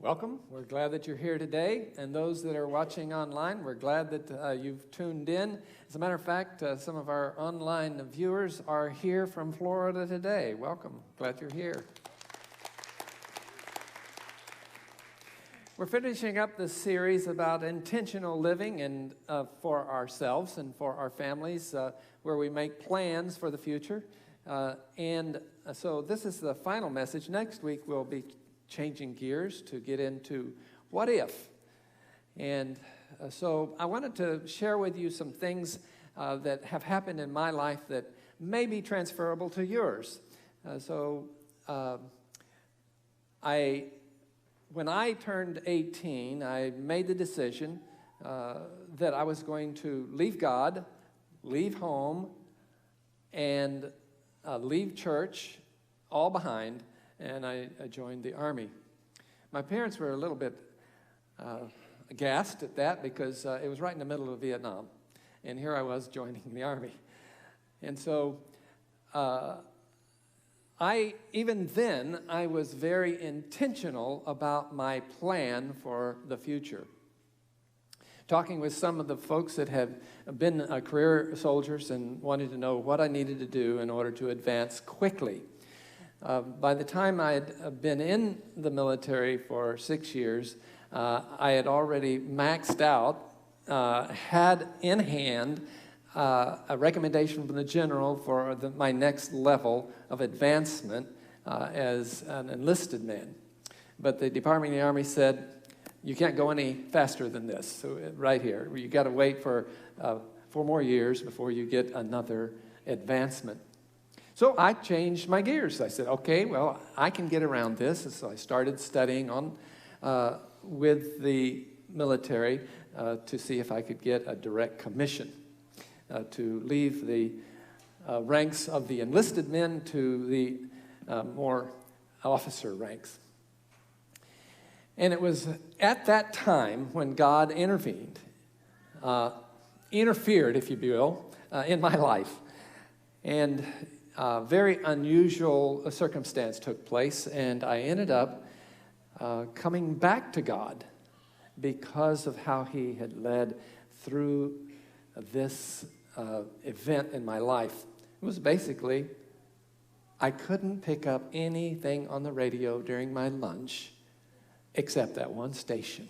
Welcome. We're glad that you're here today. And those that are watching online, we're glad that you've tuned in. As a matter of fact, some of our online viewers are here from Florida today. Welcome. Glad you're here. We're finishing up this series about intentional living and for ourselves and for our families, where we make plans for the future. So this is the final message. Next week we'll be changing gears to get into what if. And so I wanted to share with you some things that have happened in my life that may be transferable to yours. When I turned 18, I made the decision that I was going to leave God, leave home, and leave church all behind, and I joined the Army. My parents were a little bit aghast at that because it was right in the middle of Vietnam, and here I was joining the Army. And so even then, I was very intentional about my plan for the future. Talking with some of the folks that have been career soldiers and wanted to know what I needed to do in order to advance quickly. By the time I had been in the military for 6 years, I had already maxed out, had in hand a recommendation from the general for my next level of advancement as an enlisted man. But the Department of the Army said, you can't go any faster than this, so right here. You got to wait for 4 more years before you get another advancement. So I changed my gears. I said, okay, well, I can get around this. So I started studying with the military to see if I could get a direct commission to leave the ranks of the enlisted men to the more officer ranks. And it was at that time when God interfered, if you will, in my life. And a very unusual circumstance took place, and I ended up coming back to God because of how He had led through this event in my life. It was basically, I couldn't pick up anything on the radio during my lunch except that one station.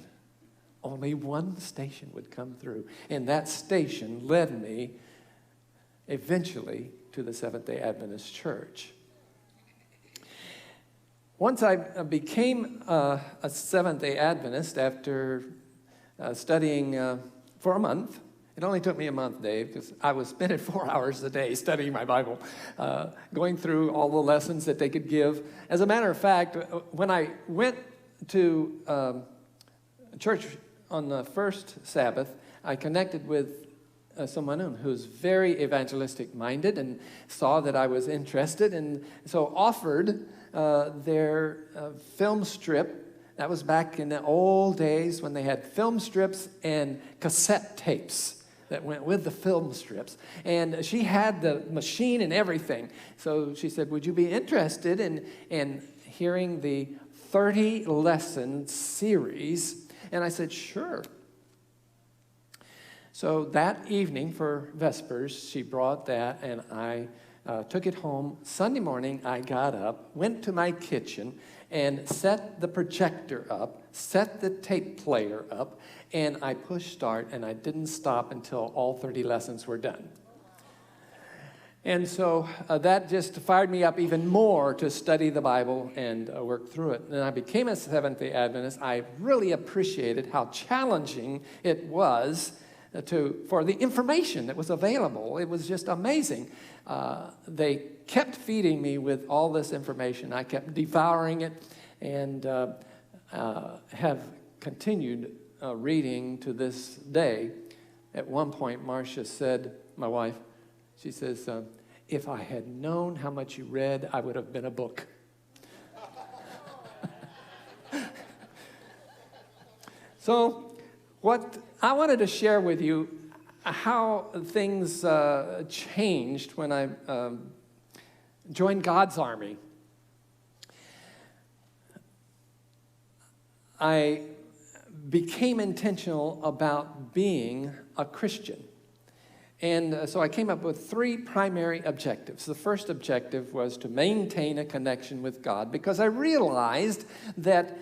Only one station would come through, and that station led me eventually to the Seventh-day Adventist Church. Once I became a Seventh-day Adventist after studying for a month. It only took me a month, Dave, because I was spending 4 hours a day studying my Bible, going through all the lessons that they could give. As a matter of fact, when I went to church on the first Sabbath, I connected with someone who's very evangelistic-minded and saw that I was interested, and so offered their film strip. That was back in the old days when they had film strips and cassette tapes that went with the film strips. And she had the machine and everything. So she said, would you be interested in hearing the 30-lesson series? And I said, sure. So that evening for Vespers, she brought that, and I took it home. Sunday morning, I got up, went to my kitchen, and set the projector up, set the tape player up, and I pushed start, and I didn't stop until all 30 lessons were done. And so that just fired me up even more to study the Bible and work through it. And I became a Seventh-day Adventist. I really appreciated how challenging it was for the information that was available. It was just amazing. They kept feeding me with all this information. I kept devouring it, and have continued reading to this day. At one point, Marcia said, my wife, she says, if I had known how much you read, I would have been a book. So what I wanted to share with you how things changed when I joined God's army. I became intentional about being a Christian. And so I came up with 3 primary objectives. The first objective was to maintain a connection with God, because I realized that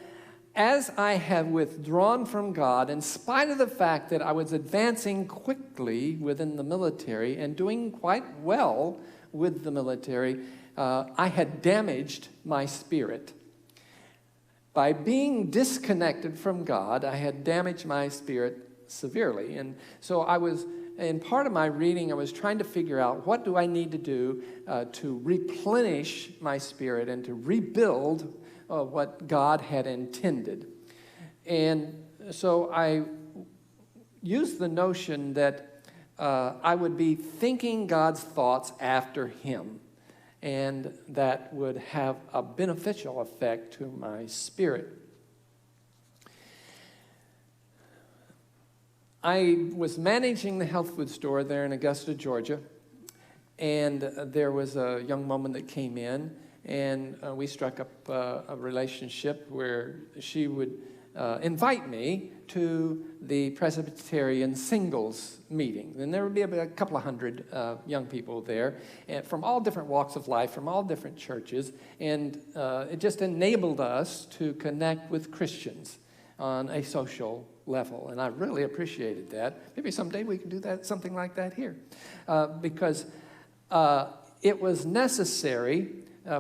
as I have withdrawn from God, in spite of the fact that I was advancing quickly within the military and doing quite well with the military, I had damaged my spirit. By being disconnected from God, I had damaged my spirit severely. And so in part of my reading, I was trying to figure out, what do I need to do to replenish my spirit and to rebuild what God had intended. And so I used the notion that I would be thinking God's thoughts after Him, and that would have a beneficial effect to my spirit. I was managing the health food store there in Augusta, Georgia, and there was a young woman that came in, and we struck up a relationship where she would invite me to the Presbyterian singles meeting. And there would be about a couple of hundred young people there, and from all different walks of life, from all different churches, and it just enabled us to connect with Christians on a social level, and I really appreciated that. Maybe someday we can do that, something like that here, because it was necessary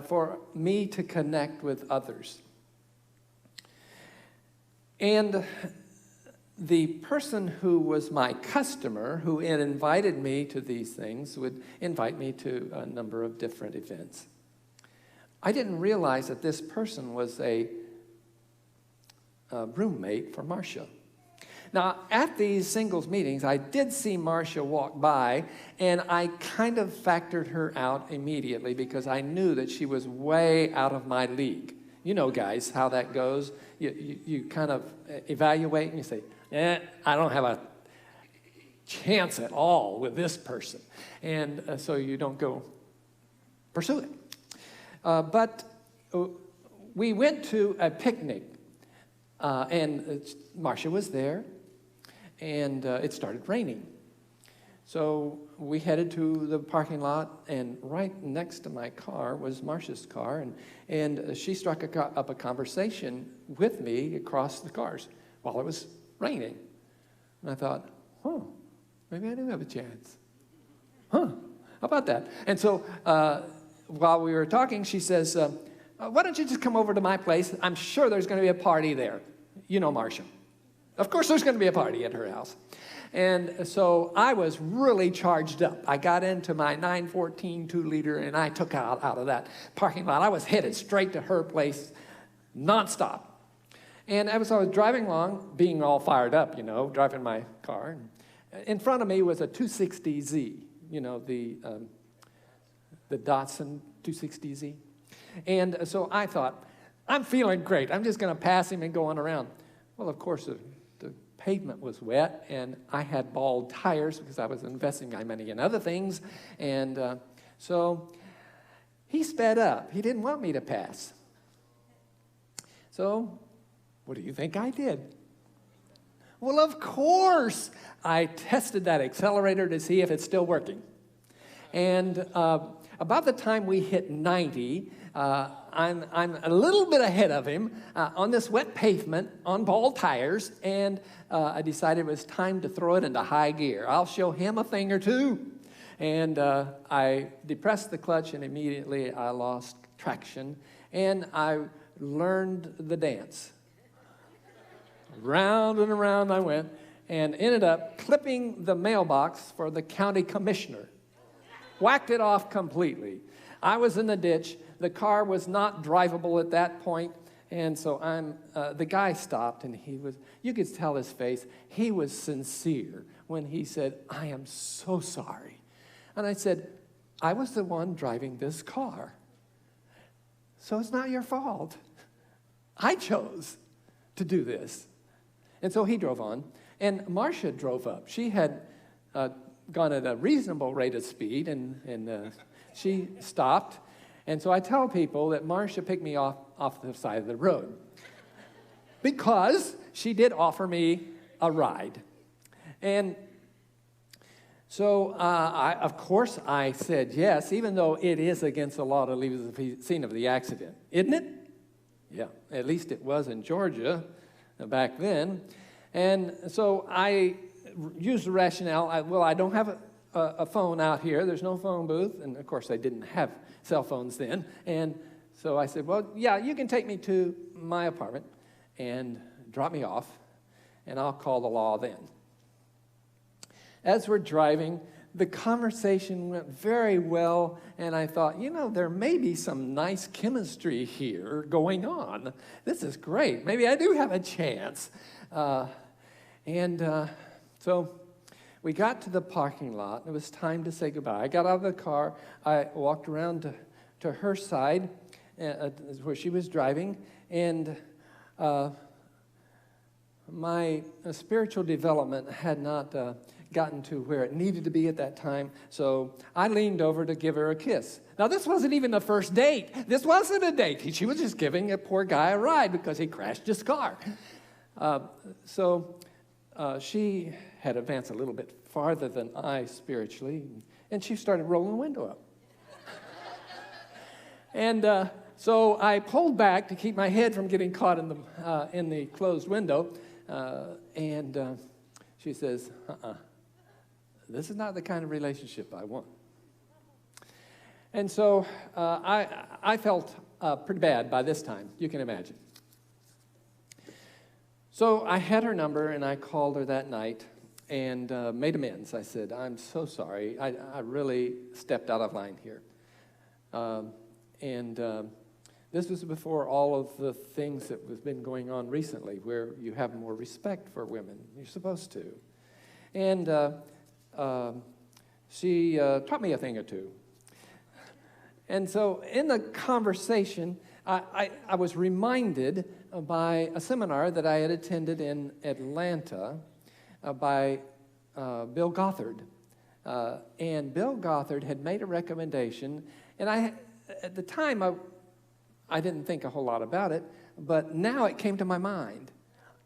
for me to connect with others. And the person who was my customer, who had invited me to these things, would invite me to a number of different events. I didn't realize that this person was a roommate for Marcia. Now, at these singles meetings, I did see Marcia walk by, and I kind of factored her out immediately because I knew that she was way out of my league. You know, guys, how that goes. You kind of evaluate and you say, I don't have a chance at all with this person. And so you don't go pursue it. But we went to a picnic, and Marcia was there, and it started raining. So we headed to the parking lot, and right next to my car was Marcia's car, and she struck up a conversation with me across the cars while it was raining. And I thought, maybe I do have a chance. How about that? And so while we were talking, she says, why don't you just come over to my place? I'm sure there's going to be a party there. You know Marcia. Of course there's going to be a party at her house. And so I was really charged up. I got into my 914 2-liter, and I took out of that parking lot. I was headed straight to her place, nonstop. And as I was driving along, being all fired up, driving my car, in front of me was a 260Z, the Datsun 260Z. And so I thought, I'm feeling great. I'm just going to pass him and go on around. Well, of course, the pavement was wet, and I had bald tires because I was investing my money in other things. And so he sped up. He didn't want me to pass. So what do you think I did? Well, of course, I tested that accelerator to see if it's still working. And about the time we hit 90, I'm a little bit ahead of him on this wet pavement on bald tires, and I decided it was time to throw it into high gear. I'll show him a thing or two. And I depressed the clutch, and immediately I lost traction, and I learned the dance. Round and around I went, and ended up clipping the mailbox for the county commissioner. Whacked it off completely. I was in the ditch. The car was not drivable at that point, and so the guy stopped, and you could tell his face, he was sincere when he said, I am so sorry. And I said, I was the one driving this car, so it's not your fault. I chose to do this. And so he drove on, and Marcia drove up. She had gone at a reasonable rate of speed, and she stopped. And so I tell people that Marcia picked me off the side of the road. because she did offer me a ride. And so, of course, I said yes, even though it is against the law to leave the scene of the accident, isn't it? Yeah, at least it was in Georgia back then. And so I used the rationale, I don't have a phone out here. There's no phone booth. And, of course, they didn't have cell phones then. And so I said, well, yeah, you can take me to my apartment and drop me off, and I'll call the law then. As we're driving, the conversation went very well, and I thought, there may be some nice chemistry here going on. This is great. Maybe I do have a chance. So we got to the parking lot. It was time to say goodbye. I got out of the car. I walked around to her side where she was driving, and my spiritual development had not gotten to where it needed to be at that time, so I leaned over to give her a kiss. Now, this wasn't even the first date. This wasn't a date. She was just giving a poor guy a ride because he crashed his car. So she had advanced a little bit farther than I spiritually, and she started rolling the window up. And so I pulled back to keep my head from getting caught in the closed window, and she says, this is not the kind of relationship I want. And so I felt pretty bad by this time, you can imagine. So I had her number, and I called her that night and made amends. I said, I'm so sorry. I really stepped out of line here. This was before all of the things that have been going on recently, where you have more respect for women. You're supposed to. And she taught me a thing or two. And so in the conversation, I was reminded by a seminar that I had attended in Atlanta by Bill Gothard. And Bill Gothard had made a recommendation, and at the time, I didn't think a whole lot about it, but now it came to my mind.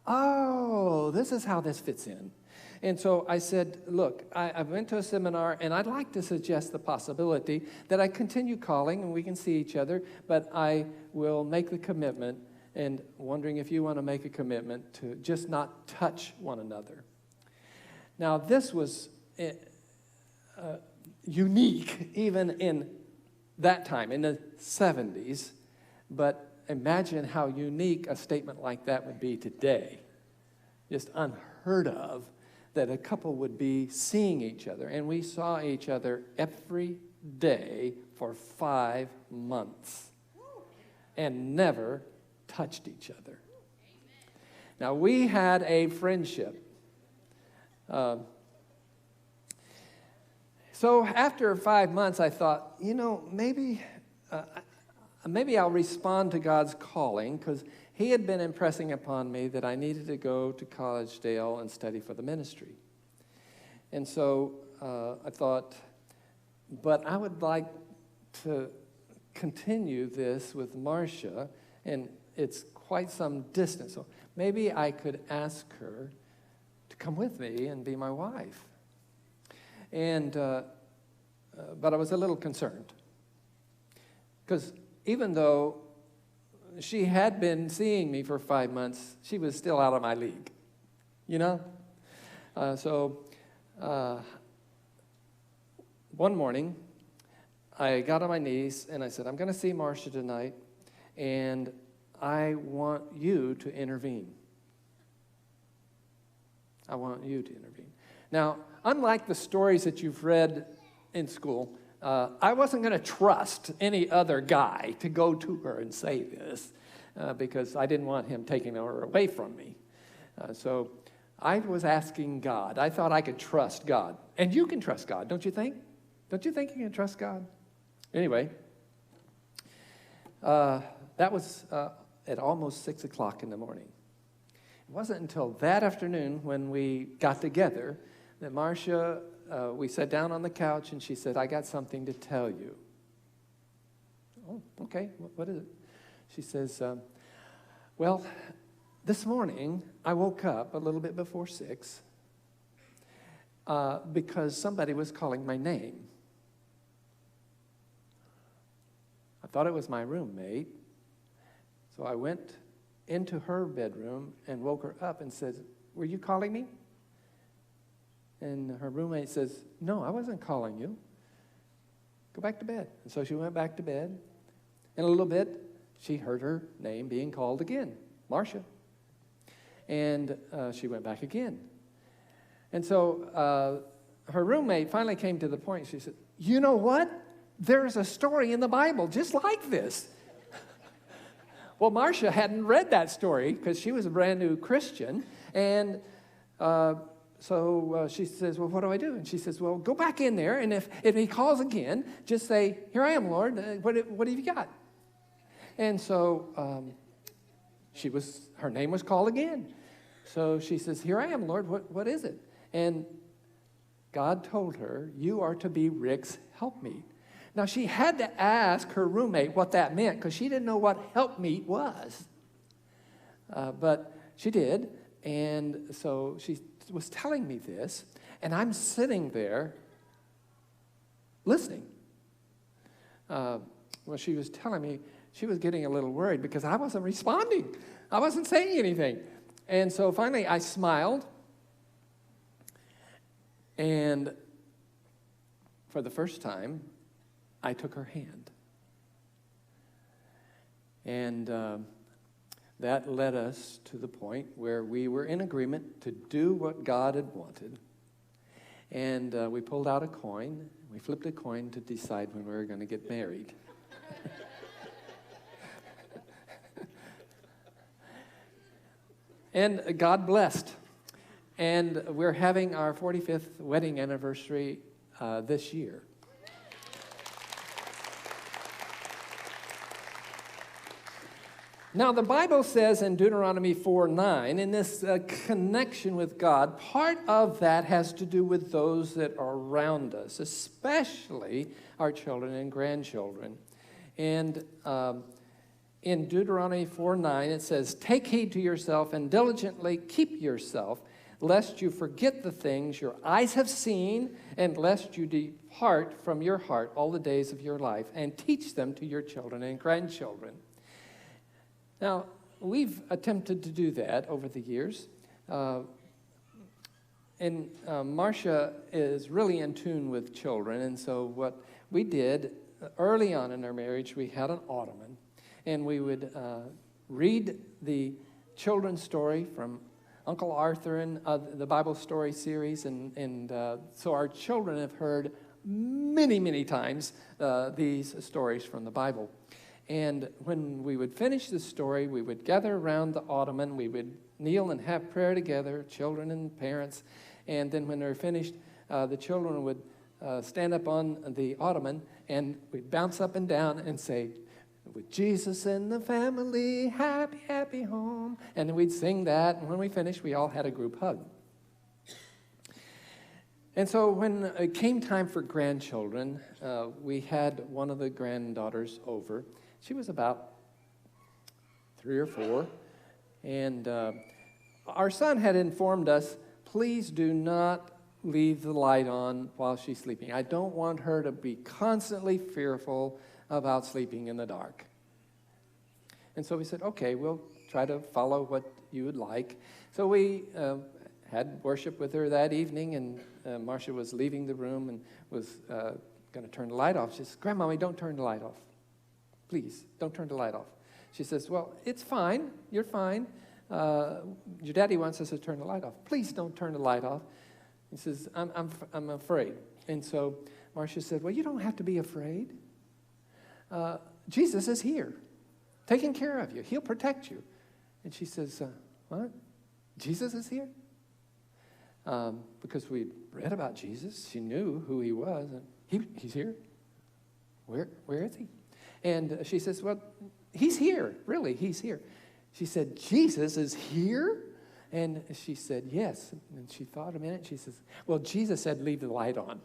Oh, this is how this fits in. And so I said, look, I went to a seminar, and I'd like to suggest the possibility that I continue calling, and we can see each other, but I will make the commitment, and wondering if you want to make a commitment to just not touch one another. Now, this was unique, even in that time, in the 70s, but imagine how unique a statement like that would be today. Just unheard of that a couple would be seeing each other. And we saw each other every day for 5 months and never touched each other. Now, we had a friendship. So after 5 months, I thought, maybe I'll respond to God's calling, because He had been impressing upon me that I needed to go to Collegedale and study for the ministry. And so I thought, but I would like to continue this with Marcia, and it's quite some distance. So maybe I could ask her to come with me and be my wife. And but I was a little concerned, because even though she had been seeing me for 5 months, she was still out of my league, So one morning, I got on my knees and I said, I'm going to see Marcia tonight, and I want you to intervene. I want you to intervene. Now, unlike the stories that you've read in school, I wasn't going to trust any other guy to go to her and say this because I didn't want him taking her away from me. So I was asking God. I thought I could trust God. And you can trust God, don't you think? Don't you think you can trust God? Anyway, that was at almost 6 o'clock in the morning. It wasn't until that afternoon when we got together that Marcia, we sat down on the couch, and she said, I got something to tell you. Oh, okay, what is it? She says, well, This morning, I woke up a little bit before 6 because somebody was calling my name. I thought it was my roommate, so I went into her bedroom and woke her up and said, "Were you calling me?" And her roommate says, "No, I wasn't calling you. Go back to bed." And so she went back to bed. In a little bit, she heard her name being called again, Marcia. And she went back again. And so her roommate finally came to the point. She said, "You know what? There's a story in the Bible just like this." Well, Marcia hadn't read that story because she was a brand new Christian. And so she says, "Well, what do I do?" And she says, "Well, go back in there, and if he calls again, just say, 'Here I am, Lord. What have you got?'" And so her name was called again. So she says, "Here I am, Lord. What is it?" And God told her, "You are to be Rick's helpmeet." Now, she had to ask her roommate what that meant because she didn't know what helpmeet was. But she did. And so she was telling me this, and I'm sitting there listening. Well, she was telling me, she was getting a little worried because I wasn't responding. I wasn't saying anything. And so finally I smiled, and for the first time, I took her hand. And that led us to the point where we were in agreement to do what God had wanted. And we pulled out a coin. We flipped a coin to decide when we were going to get married. And God blessed. And we're having our 45th wedding anniversary this year. Now, the Bible says in Deuteronomy 4:9, in this connection with God, part of that has to do with those that are around us, especially our children and grandchildren. And in Deuteronomy 4:9, it says, "Take heed to yourself and diligently keep yourself, lest you forget the things your eyes have seen, and lest you depart from your heart all the days of your life, and teach them to your children and grandchildren." Now, we've attempted to do that over the years. And Marcia is really in tune with children. And so what we did early on in our marriage, we had an ottoman. And we would read the children's story from Uncle Arthur and the Bible story series. And so our children have heard many, many times these stories from the Bible. And when we would finish the story, we would gather around the ottoman. We would kneel and have prayer together, children and parents. And then when they were finished, the children would stand up on the ottoman, and we'd bounce up and down and say, "With Jesus in the family, happy, happy home." And then we'd sing that. And when we finished, we all had a group hug. And so when it came time for grandchildren, we had one of the granddaughters over. She was about 3 or 4. And our son had informed us, "Please do not leave the light on while she's sleeping. I don't want her to be constantly fearful about sleeping in the dark." And so we said, "Okay, we'll try to follow what you would like." So we had worship with her that evening, and Marcia was leaving the room and was going to turn the light off. She says, "Grandmommy, don't turn the light off. Please, don't turn the light off." She says, "Well, it's fine. You're fine. Your daddy wants us to turn the light off. Please don't turn the light off." He says, I'm afraid." And so Marcia said, "Well, you don't have to be afraid. Jesus is here, taking care of you. He'll protect you." And she says, "What? Jesus is here?" Because we read about Jesus. She knew who he was. And he's here? Where is he? And she says, "Well, he's here. Really, he's here." She said, "Jesus is here?" And she said, "Yes." And she thought a minute. She says, "Well, Jesus said leave the light on."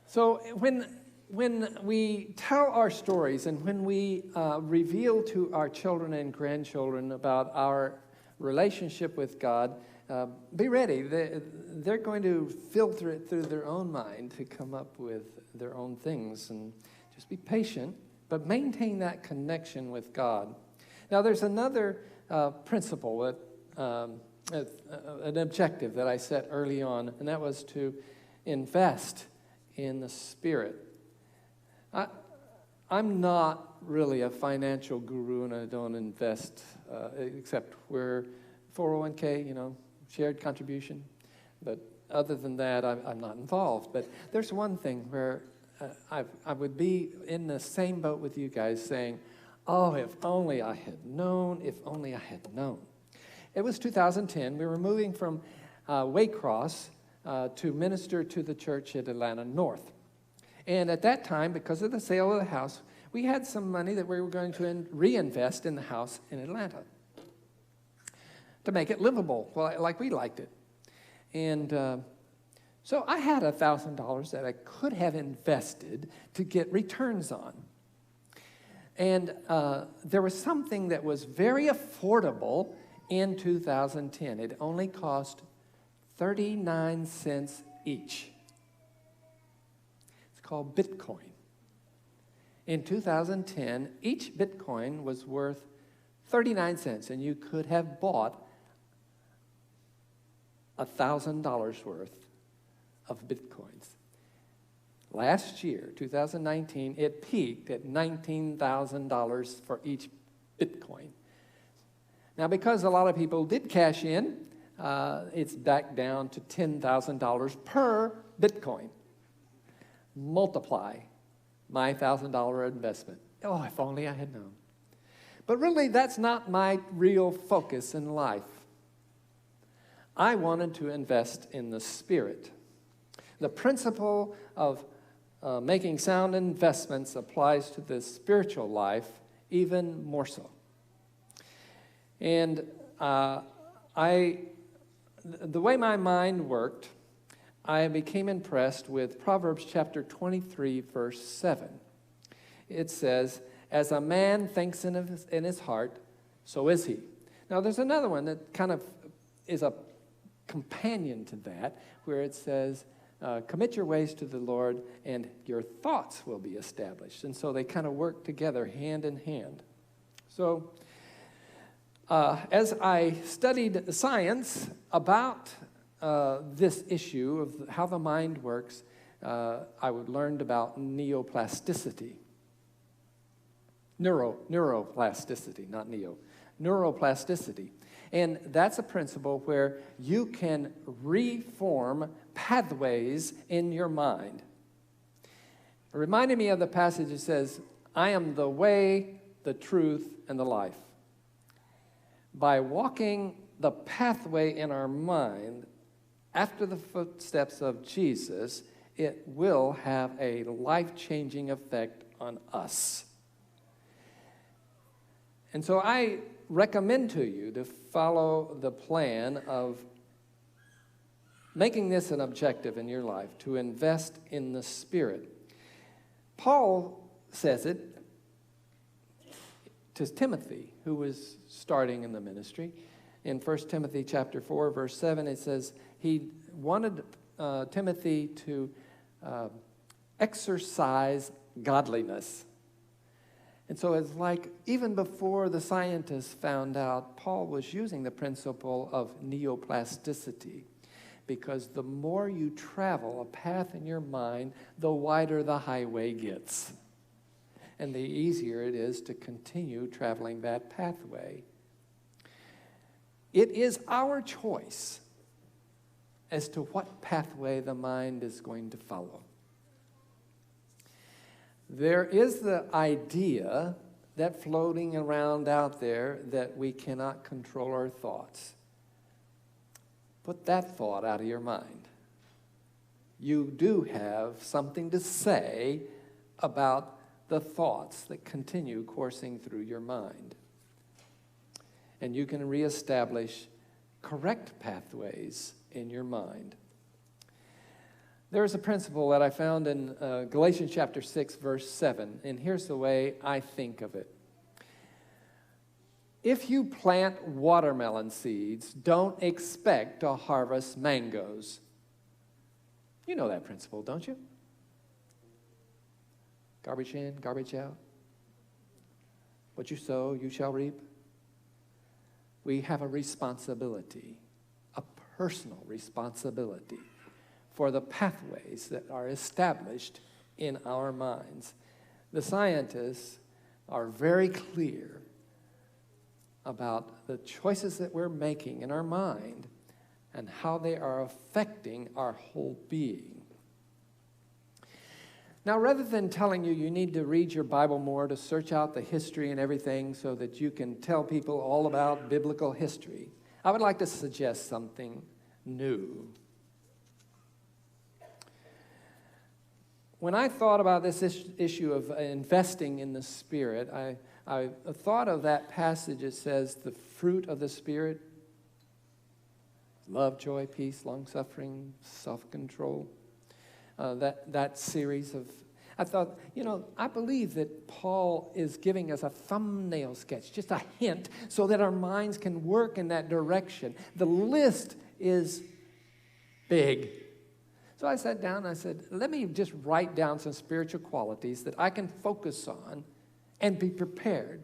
So when when we tell our stories and when we reveal to our children and grandchildren about our relationship with God, be ready. They're going to filter it through their own mind to come up with their own things. And just be patient, but maintain that connection with God. Now, there's another principle, an objective that I set early on, and that was to invest in the Spirit. I'm not really a financial guru, and I don't invest, except we're 401k, shared contribution. But other than that, I'm not involved. But there's one thing where I would be in the same boat with you guys saying, oh, if only I had known, if only I had known. It was 2010. We were moving from Waycross to minister to the church at Atlanta North. And at that time, because of the sale of the house, we had some money that we were going to reinvest in the house in Atlanta to make it livable, like we liked it. And so I had $1,000 that I could have invested to get returns on. And there was something that was very affordable in 2010. It only cost 39 cents each. It's called Bitcoin. In 2010, each Bitcoin was worth 39 cents, and you could have bought $1,000 worth of Bitcoins. Last year, 2019, it peaked at $19,000 for each Bitcoin. Now, because a lot of people did cash in, it's back down to $10,000 per Bitcoin. Multiply my $1,000 investment. Oh, if only I had known. But really, that's not my real focus in life. I wanted to invest in the Spirit. The principle of making sound investments applies to the spiritual life even more so. And the way my mind worked, I became impressed with Proverbs chapter 23, verse 7. It says, as a man thinks in his heart, so is he. Now, there's another one that kind of is a companion to that, where it says, commit your ways to the Lord, and your thoughts will be established. And so they kind of work together hand in hand. So as I studied science about this issue of how the mind works, I learned about neuroplasticity. Neuroplasticity, not neo. Neuroplasticity. And that's a principle where you can reform pathways in your mind. It reminded me of the passage that says, I am the way, the truth, and the life. By walking the pathway in our mind after the footsteps of Jesus, it will have a life-changing effect on us. And so I recommend to you to follow the plan of making this an objective in your life, to invest in the Spirit. Paul says it to Timothy, who was starting in the ministry. In 1 Timothy chapter 4, verse 7, it says he wanted Timothy to exercise godliness. And so it's like even before the scientists found out, Paul was using the principle of neuroplasticity, because the more you travel a path in your mind, the wider the highway gets. And the easier it is to continue traveling that pathway. It is our choice as to what pathway the mind is going to follow. There is the idea that floating around out there that we cannot control our thoughts. Put that thought out of your mind. You do have something to say about the thoughts that continue coursing through your mind. And you can reestablish correct pathways in your mind. There is a principle that I found in Galatians chapter 6, verse 7, and here's the way I think of it. If you plant watermelon seeds, don't expect to harvest mangoes. You know that principle, don't you? Garbage in, garbage out. What you sow, you shall reap. We have a responsibility, a personal responsibility for the pathways that are established in our minds. The scientists are very clear about the choices that we're making in our mind and how they are affecting our whole being. Now, rather than telling you you need to read your Bible more to search out the history and everything so that you can tell people all about biblical history, I would like to suggest something new. When I thought about this issue of investing in the Spirit, I thought of that passage that says the fruit of the Spirit, love, joy, peace, long-suffering, self-control. That series of, I thought, I believe that Paul is giving us a thumbnail sketch, just a hint, so that our minds can work in that direction. The list is big. So I sat down and I said, let me just write down some spiritual qualities that I can focus on and be prepared.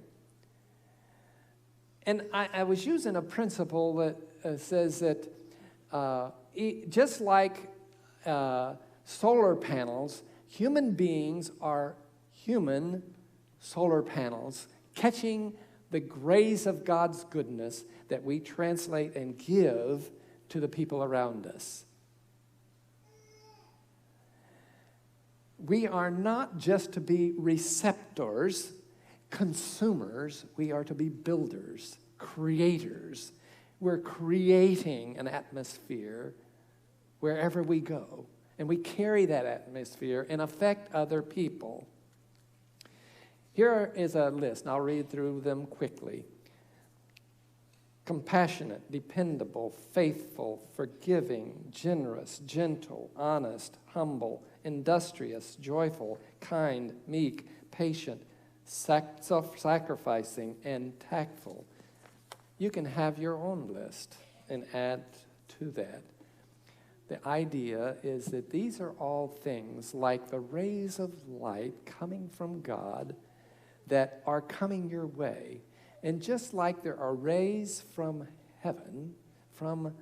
And I was using a principle that says that just like solar panels, human beings are human solar panels catching the rays of God's goodness that we translate and give to the people around us. We are not just to be receptors, consumers. We are to be builders, creators. We're creating an atmosphere wherever we go. And we carry that atmosphere and affect other people. Here is a list, and I'll read through them quickly. Compassionate, dependable, faithful, forgiving, generous, gentle, honest, humble, industrious, joyful, kind, meek, patient, self-sacrificing, and tactful. You can have your own list and add to that. The idea is that these are all things like the rays of light coming from God that are coming your way. And just like there are rays from heaven, from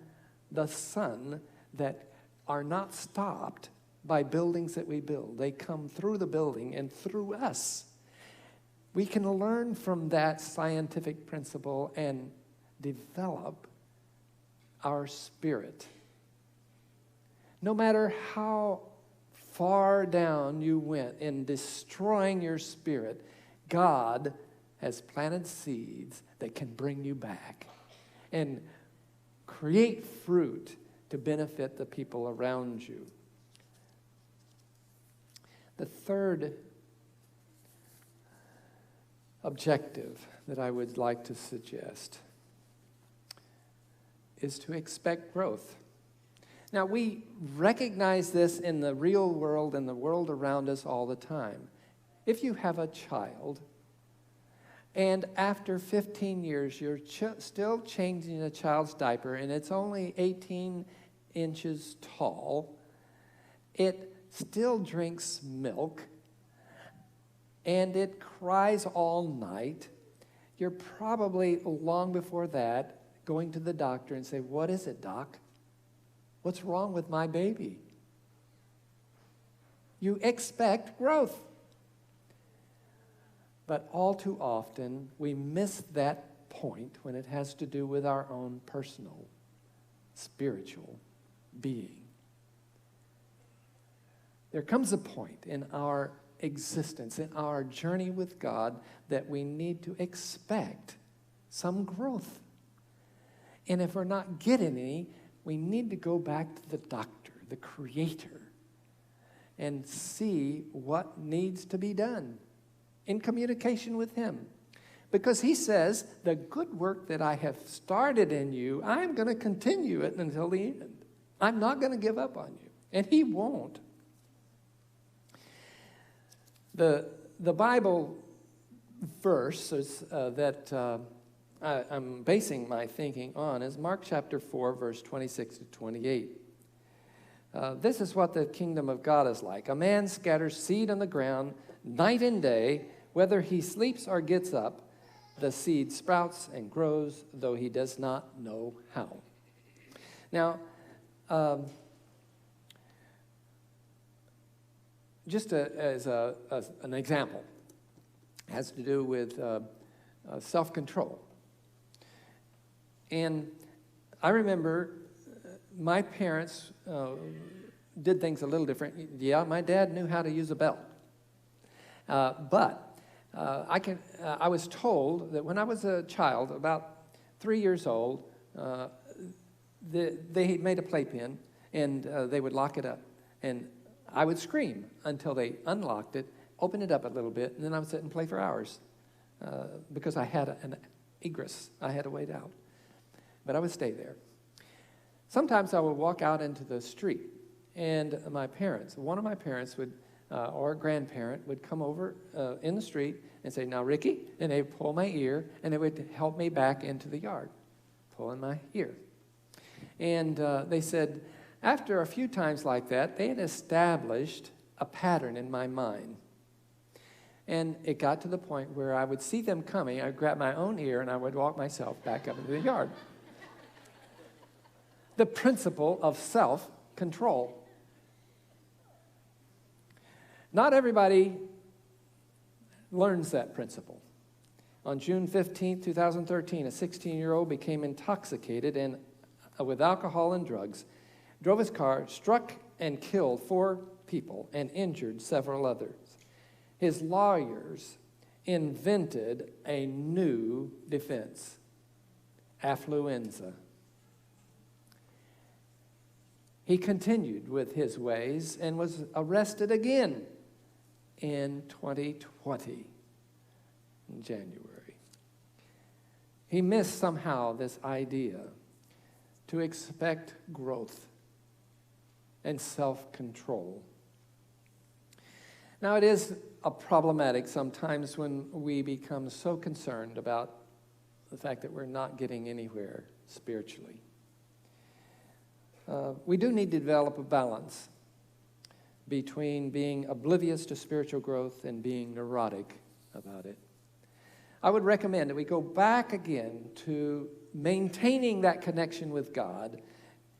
the sun, that are not stopped by buildings that we build. They come through the building and through us. We can learn from that scientific principle and develop our spirit. No matter how far down you went in destroying your spirit, God has planted seeds that can bring you back and create fruit to benefit the people around you. The third objective that I would like to suggest is to expect growth. Now, we recognize this in the real world and the world around us all the time. If you have a child, and after 15 years, you're still changing a child's diaper, and it's only 18 inches tall, it still drinks milk, and it cries all night, you're probably, long before that, going to the doctor and say, "What is it, doc? What's wrong with my baby?" You expect growth. But all too often, we miss that point when it has to do with our own personal, spiritual being. There comes a point in our existence, in our journey with God, that we need to expect some growth. And if we're not getting any, we need to go back to the doctor, the creator, and see what needs to be done in communication with him. Because he says, the good work that I have started in you, I'm going to continue it until the end. I'm not going to give up on you. And he won't. The Bible verse that I'm basing my thinking on is Mark chapter 4, verse 26 to 28. This is what the kingdom of God is like. A man scatters seed on the ground night and day. Whether he sleeps or gets up, the seed sprouts and grows, though he does not know how. Now, just as an example, has to do with self-control. And I remember my parents did things a little different. Yeah, my dad knew how to use a belt. But I was told that when I was a child, about 3 years old, they made a playpen, and they would lock it up. And I would scream until they unlocked it, opened it up a little bit, and then I would sit and play for hours because I had an egress. I had to wait out. But I would stay there. Sometimes I would walk out into the street, and one of my parents would, or a grandparent, would come over in the street and say, "Now, Ricky," and they would pull my ear, and they would help me back into the yard, pulling my ear. And they said, after a few times like that, they had established a pattern in my mind. And it got to the point where I would see them coming, I'd grab my own ear, and I would walk myself back up into the yard. The principle of self-control. Not everybody learns that principle. On June 15, 2013, a 16-year-old became intoxicated and with alcohol and drugs, drove his car, struck and killed 4 people, and injured several others. His lawyers invented a new defense, affluenza. He continued with his ways and was arrested again in 2020, in January. He missed somehow this idea to expect growth and self-control. Now, it is problematic sometimes when we become so concerned about the fact that we're not getting anywhere spiritually. We do need to develop a balance between being oblivious to spiritual growth and being neurotic about it. I would recommend that we go back again to maintaining that connection with God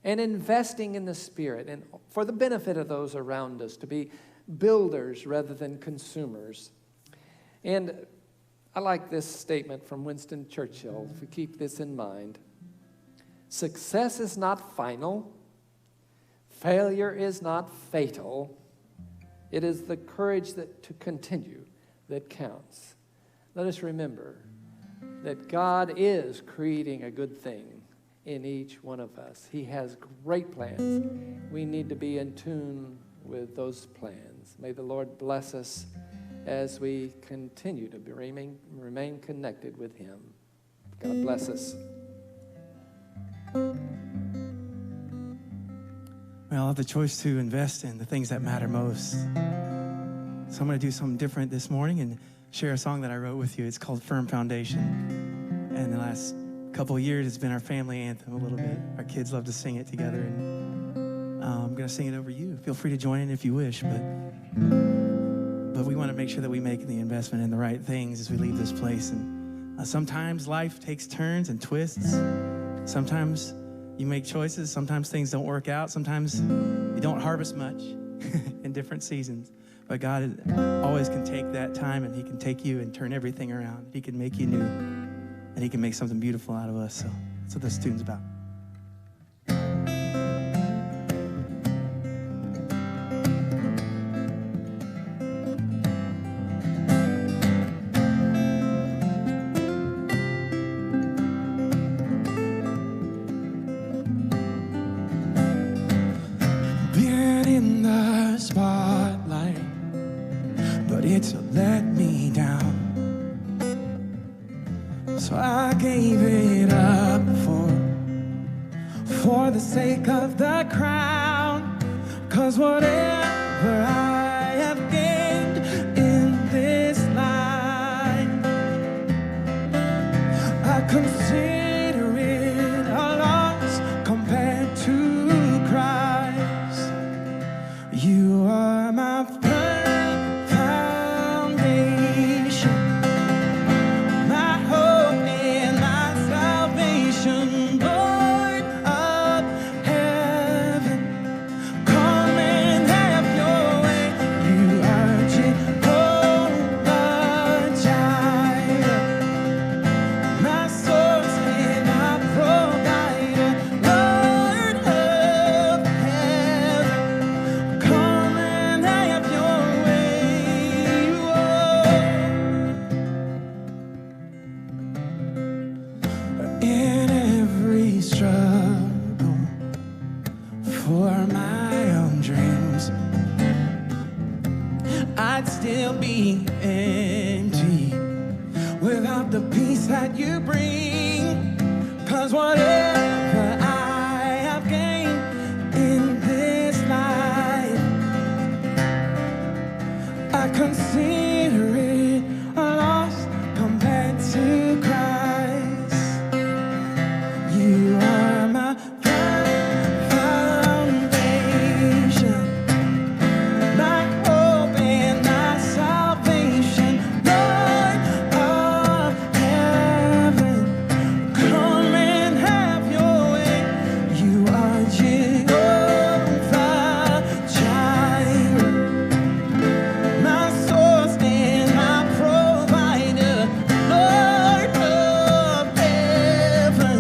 and investing in the Spirit and for the benefit of those around us, to be builders rather than consumers. And I like this statement from Winston Churchill, if we keep this in mind. Success is not final. Failure is not fatal. It is the courage to continue that counts. Let us remember that God is creating a good thing in each one of us. He has great plans. We need to be in tune with those plans. May the Lord bless us as we continue to remain connected with Him. God bless us. Well, I have the choice to invest in the things that matter most. So I'm going to do something different this morning and share a song that I wrote with you. It's called Firm Foundation. And the last couple of years, it's been our family anthem a little bit. Our kids love to sing it together. And I'm going to sing it over you. Feel free to join in if you wish. But we want to make sure that we make the investment in the right things as we leave this place. And sometimes life takes turns and twists. Sometimes you make choices. Sometimes things don't work out. Sometimes you don't harvest much in different seasons. But God always can take that time, and He can take you and turn everything around. He can make you new, and He can make something beautiful out of us. So that's what this tune's about. 'Cause whatever I have gained in this life, I consider it a loss compared to Christ. You are my firm foundation, my hope and my salvation, Lord of heaven. Come and have your way. You are Jehovah Jireh, my source and my provider, Lord of heaven. Come and have your way. In every struggle for my own dreams, I'd still be empty without the peace that you bring. 'Cause whatever I have gained in this life, I consider it a loss compared to Christ. You are my foundation, my hope and my salvation, Lord of heaven. Come and have your way. You are Jehovah Jireh, my source and my provider, Lord of heaven.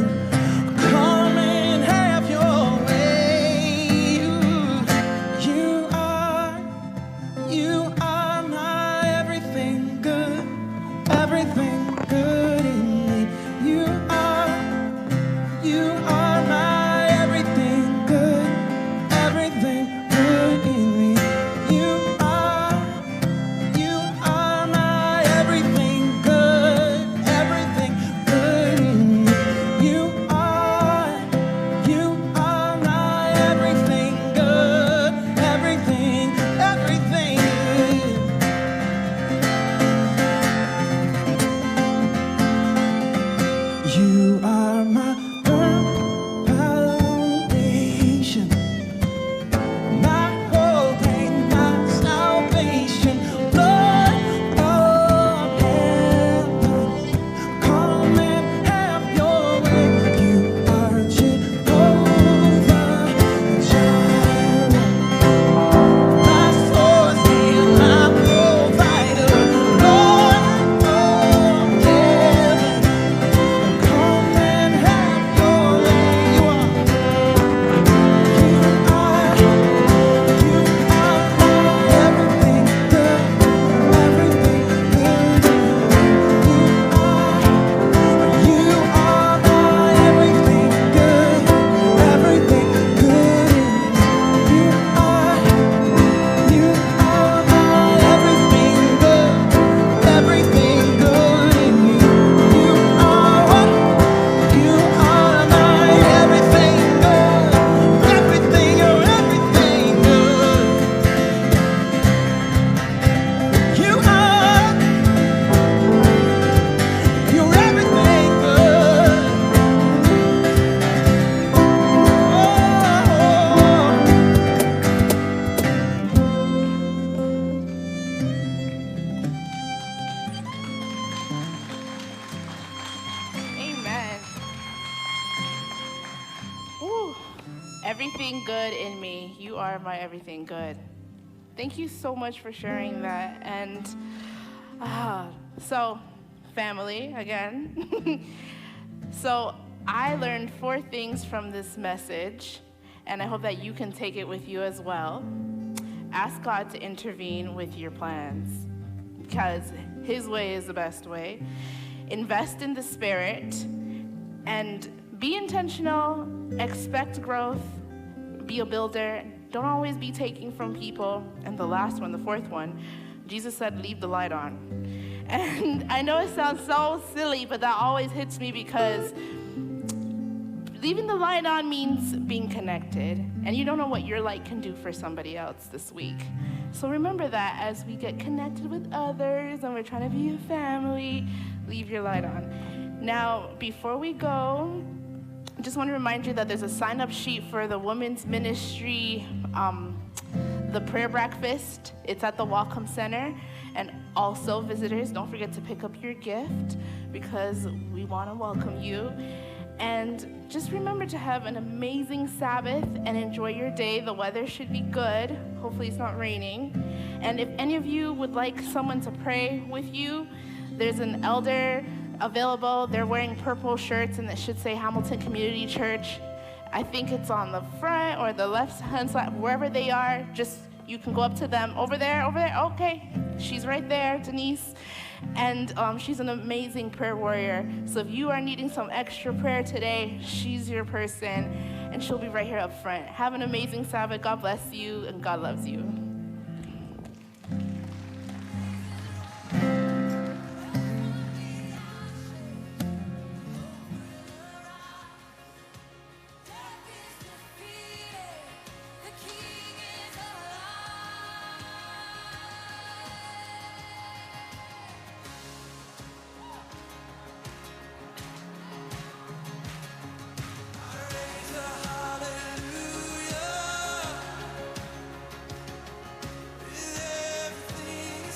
Come and have your way. You are my everything good in me. You are my everything good in me. You are my everything good in me. You are my everything good, everything good. You are my firm foundation, my hope and my salvation, Lord of heaven. Come and have your way. You are Jehovah Jireh, my source and my provider, Lord of heaven. Come and have your way. You are everything good, everything good. You are my everything good, everything good. You are my everything good, everything good in me. You are my everything good, everything, you're everything good. You're everything good. Amen. Woo. Everything good in me. You are my everything good. Thank you so much for sharing that. And so, family, again. So, I learned 4 things from this message, and I hope that you can take it with you as well. Ask God to intervene with your plans, because His way is the best way. Invest in the Spirit, and be intentional, expect growth, be a builder. Don't always be taking from people. And the last one, the 4th one, Jesus said, leave the light on. And I know it sounds so silly, but that always hits me, because Leaving the light on means being connected, and you don't know what your light can do for somebody else this week. So remember that as we get connected with others and we're trying to be a family, leave your light on. Now, before we go, I just want to remind you that there's a sign-up sheet for the women's ministry, the prayer breakfast. It's at the Welcome Center. And also, visitors, don't forget to pick up your gift because we want to welcome you. And just remember to have an amazing Sabbath and enjoy your day. The weather should be good. Hopefully it's not raining. And if any of you would like someone to pray with you, there's an elder available. They're wearing purple shirts and it should say Hamilton Community Church. I think it's on the front or the left hand side, wherever they are. Just, you can go up to them. Over there. Okay, she's right there, Denise. And she's an amazing prayer warrior. So if you are needing some extra prayer today, she's your person, and she'll be right here up front. Have an amazing Sabbath. God bless you, and God loves you.